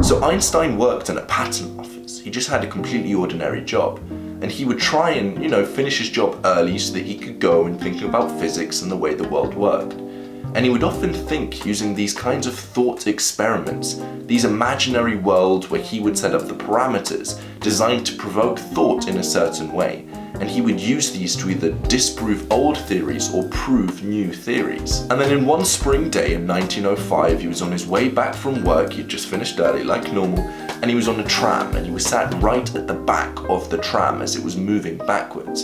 So Einstein worked in a patent office. He just had a completely ordinary job. And he would try and, finish his job early so that he could go and think about physics and the way the world worked. And he would often think using these kinds of thought experiments, these imaginary worlds where he would set up the parameters designed to provoke thought in a certain way. And he would use these to either disprove old theories or prove new theories. And then in one spring day in 1905, he was on his way back from work. He'd just finished early like normal, and he was on a tram, and he was sat right at the back of the tram as it was moving backwards.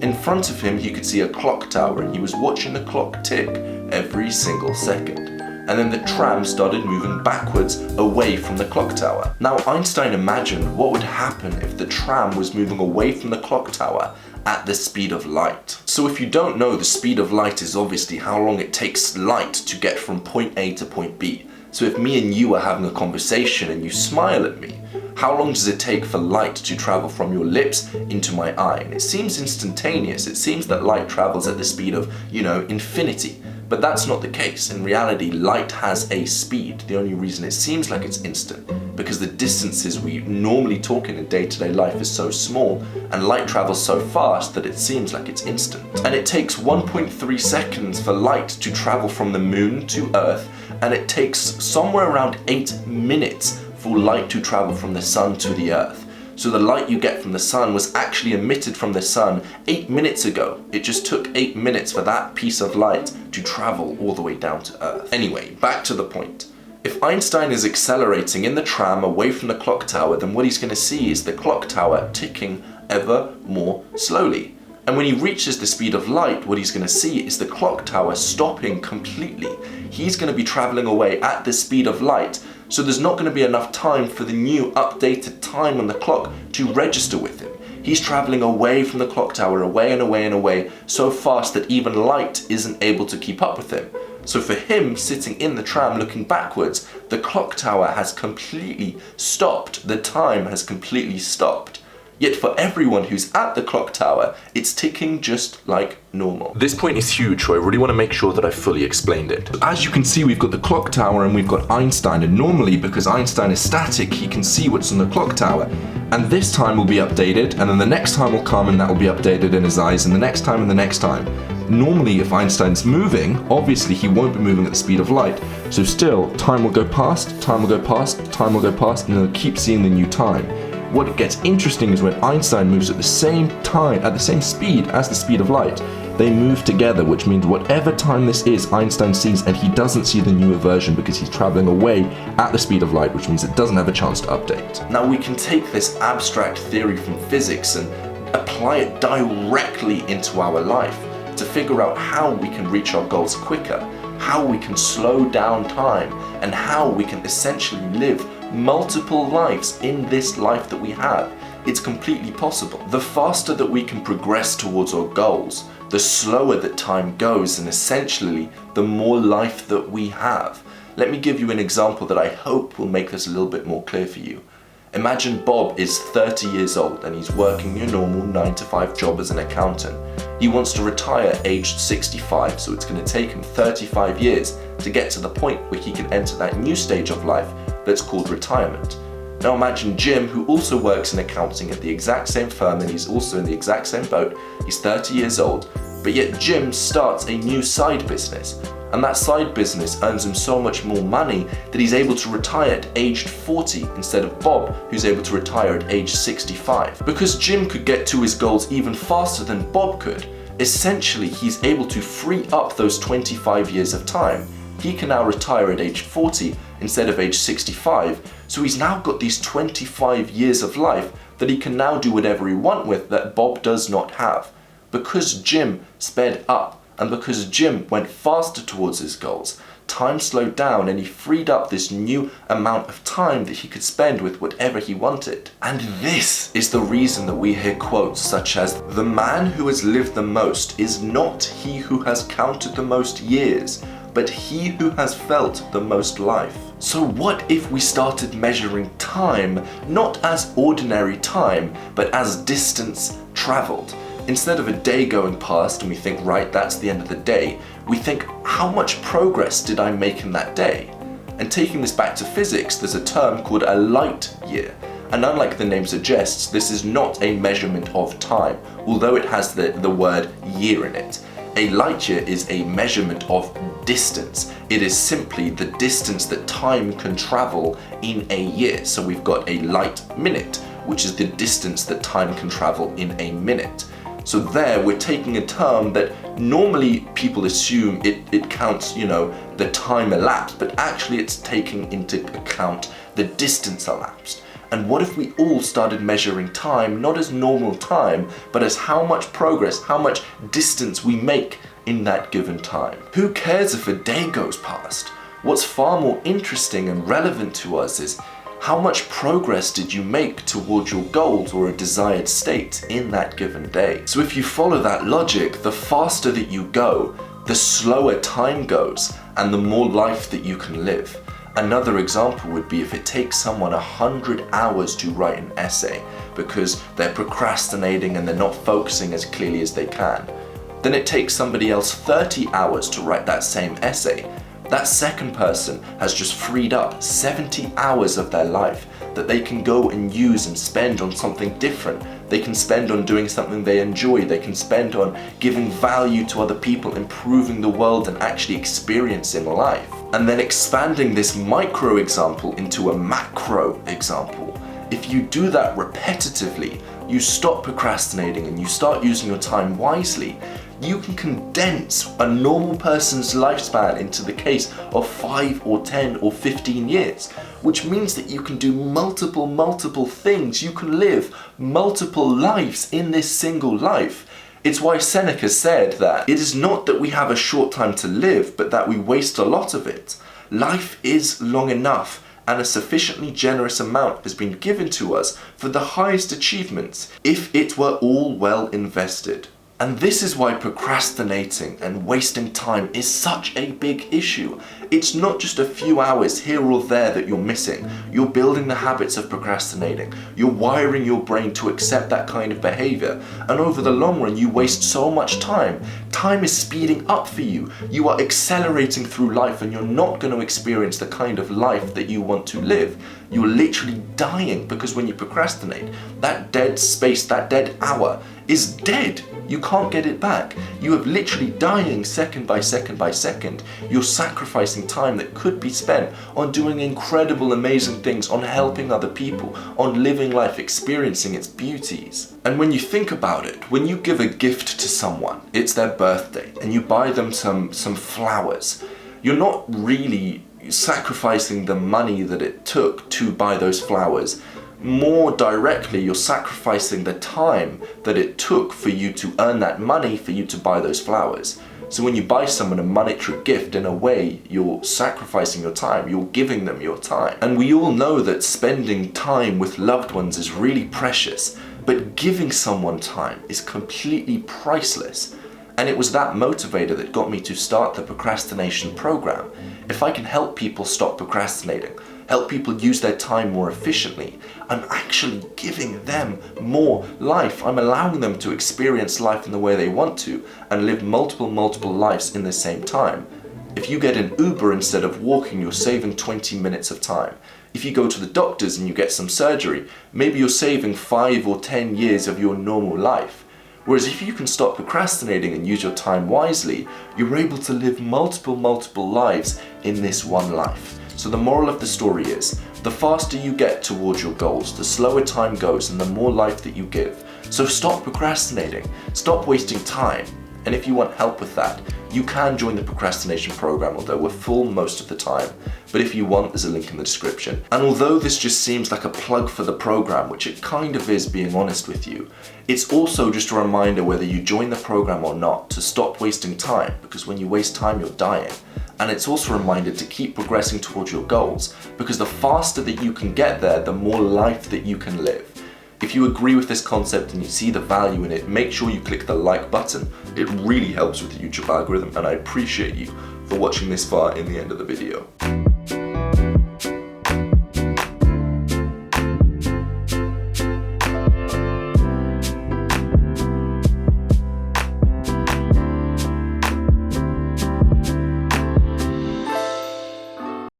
In front of him, he could see a clock tower, and he was watching the clock tick every single second. And then the tram started moving backwards away from the clock tower. Now Einstein imagined what would happen if the tram was moving away from the clock tower at the speed of light. So if you don't know, the speed of light is obviously how long it takes light to get from point A to point B. So if me and you are having a conversation and you smile at me, how long does it take for light to travel from your lips into my eye? And it seems instantaneous. It seems that light travels at the speed of, infinity. But that's not the case. In reality, light has a speed. The only reason it seems like it's instant, because the distances we normally talk in day-to-day life is so small, and light travels so fast that it seems like it's instant. And it takes 1.3 seconds for light to travel from the moon to Earth, and it takes somewhere around 8 minutes for light to travel from the sun to the Earth. So the light you get from the sun was actually emitted from the sun 8 minutes ago. It just took 8 minutes for that piece of light to travel all the way down to Earth. Anyway, back to the point. If Einstein is accelerating in the tram away from the clock tower, then what he's going to see is the clock tower ticking ever more slowly. And when he reaches the speed of light, what he's going to see is the clock tower stopping completely. He's going to be traveling away at the speed of light, so there's not going to be enough time for the new updated time on the clock to register with him. He's traveling away from the clock tower, away and away and away, so fast that even light isn't able to keep up with him. So for him, sitting in the tram looking backwards, the clock tower has completely stopped. The time has completely stopped. Yet for everyone who's at the clock tower, it's ticking just like normal. This point is huge, so I really want to make sure that I fully explained it. As you can see, we've got the clock tower and we've got Einstein, and normally, because Einstein is static, he can see what's on the clock tower. And this time will be updated, and then the next time will come and that will be updated in his eyes, and the next time and the next time. Normally, if Einstein's moving, obviously he won't be moving at the speed of light. So still, time will go past, time will go past, time will go past, and he'll keep seeing the new time. What gets interesting is when Einstein moves at the same time, at the same speed as the speed of light, they move together, which means whatever time this is, Einstein sees, and he doesn't see the newer version because he's traveling away at the speed of light, which means it doesn't have a chance to update. Now we can take this abstract theory from physics and apply it directly into our life to figure out how we can reach our goals quicker, how we can slow down time, and how we can essentially live multiple lives in this life that we have. It's completely possible. The faster that we can progress towards our goals, the slower that time goes, and essentially the more life that we have. Let me give you an example that I hope will make this a little bit more clear for you. Imagine Bob is 30 years old and he's working your normal 9-to-5 job as an accountant. He wants to retire aged 65, so it's going to take him 35 years to get to the point where he can enter that new stage of life that's called retirement. Now imagine Jim, who also works in accounting at the exact same firm, and he's also in the exact same boat. He's 30 years old, but yet Jim starts a new side business, and that side business earns him so much more money that he's able to retire at aged 40 instead of Bob, who's able to retire at age 65. Because Jim could get to his goals even faster than Bob could, essentially he's able to free up those 25 years of time. He can now retire at age 40 instead of age 65, so he's now got these 25 years of life that he can now do whatever he wants with that Bob does not have. Because Jim sped up, and because Jim went faster towards his goals, time slowed down and he freed up this new amount of time that he could spend with whatever he wanted. And this is the reason that we hear quotes such as, "The man who has lived the most is not he who has counted the most years, but he who has felt the most life." So what if we started measuring time not as ordinary time, but as distance traveled? Instead of a day going past and we think, right, that's the end of the day, we think, how much progress did I make in that day? And taking this back to physics, there's a term called a light year. And unlike the name suggests, this is not a measurement of time, although it has the word year in it. A light year is a measurement of distance. It is simply the distance that time can travel in a year. So we've got a light minute, which is the distance that time can travel in a minute. So there we're taking a term that normally people assume it counts, the time elapsed, but actually it's taking into account the distance elapsed. And what if we all started measuring time not as normal time, but as how much progress, how much distance we make in that given time? Who cares if a day goes past? What's far more interesting and relevant to us is how much progress did you make towards your goals or a desired state in that given day? So if you follow that logic, the faster that you go, the slower time goes and the more life that you can live. Another example would be if it takes someone 100 hours to write an essay because they're procrastinating and they're not focusing as clearly as they can. Then it takes somebody else 30 hours to write that same essay. That second person has just freed up 70 hours of their life that they can go and use and spend on something different. They can spend on doing something they enjoy. They can spend on giving value to other people, improving the world and actually experiencing life. And then expanding this micro example into a macro example. If you do that repetitively, you stop procrastinating and you start using your time wisely, you can condense a normal person's lifespan into the case of 5 or 10 or 15 years, which means that you can do multiple things. You can live multiple lives in this single life. It's why Seneca said that it is not that we have a short time to live, but that we waste a lot of it. Life is long enough, and a sufficiently generous amount has been given to us for the highest achievements if it were all well invested. And this is why procrastinating and wasting time is such a big issue. It's not just a few hours here or there that you're missing. You're building the habits of procrastinating. You're wiring your brain to accept that kind of behavior. And over the long run, you waste so much time. Time is speeding up for you. You are accelerating through life and you're not going to experience the kind of life that you want to live. You're literally dying because when you procrastinate, that dead space, that dead hour is dead. You can't get it back. You are literally dying second by second by second. You're sacrificing time that could be spent on doing incredible, amazing things, on helping other people, on living life, experiencing its beauties. And when you think about it, when you give a gift to someone, it's their birthday, and you buy them some flowers, you're not really sacrificing the money that it took to buy those flowers. More directly, you're sacrificing the time that it took for you to earn that money for you to buy those flowers. So when you buy someone a monetary gift, in a way, you're sacrificing your time, you're giving them your time. And we all know that spending time with loved ones is really precious, but giving someone time is completely priceless. And it was that motivator that got me to start the procrastination program. If I can help people stop procrastinating, help people use their time more efficiently, I'm actually giving them more life. I'm allowing them to experience life in the way they want to and live multiple lives in the same time. If you get an Uber instead of walking, you're saving 20 minutes of time. If you go to the doctors and you get some surgery, maybe you're saving 5 or 10 years of your normal life. Whereas if you can stop procrastinating and use your time wisely, you're able to live multiple lives in this one life. So the moral of the story is, the faster you get towards your goals, the slower time goes and the more life that you give. So stop procrastinating, stop wasting time. And if you want help with that, you can join the procrastination program, although we're full most of the time. But if you want, there's a link in the description. And although this just seems like a plug for the program, which it kind of is, being honest with you, it's also just a reminder whether you join the program or not to stop wasting time, because when you waste time, you're dying. And it's also a reminder to keep progressing towards your goals, because the faster that you can get there, the more life that you can live. If you agree with this concept and you see the value in it, make sure you click the like button. It really helps with the YouTube algorithm, and I appreciate you for watching this far in the end of the video.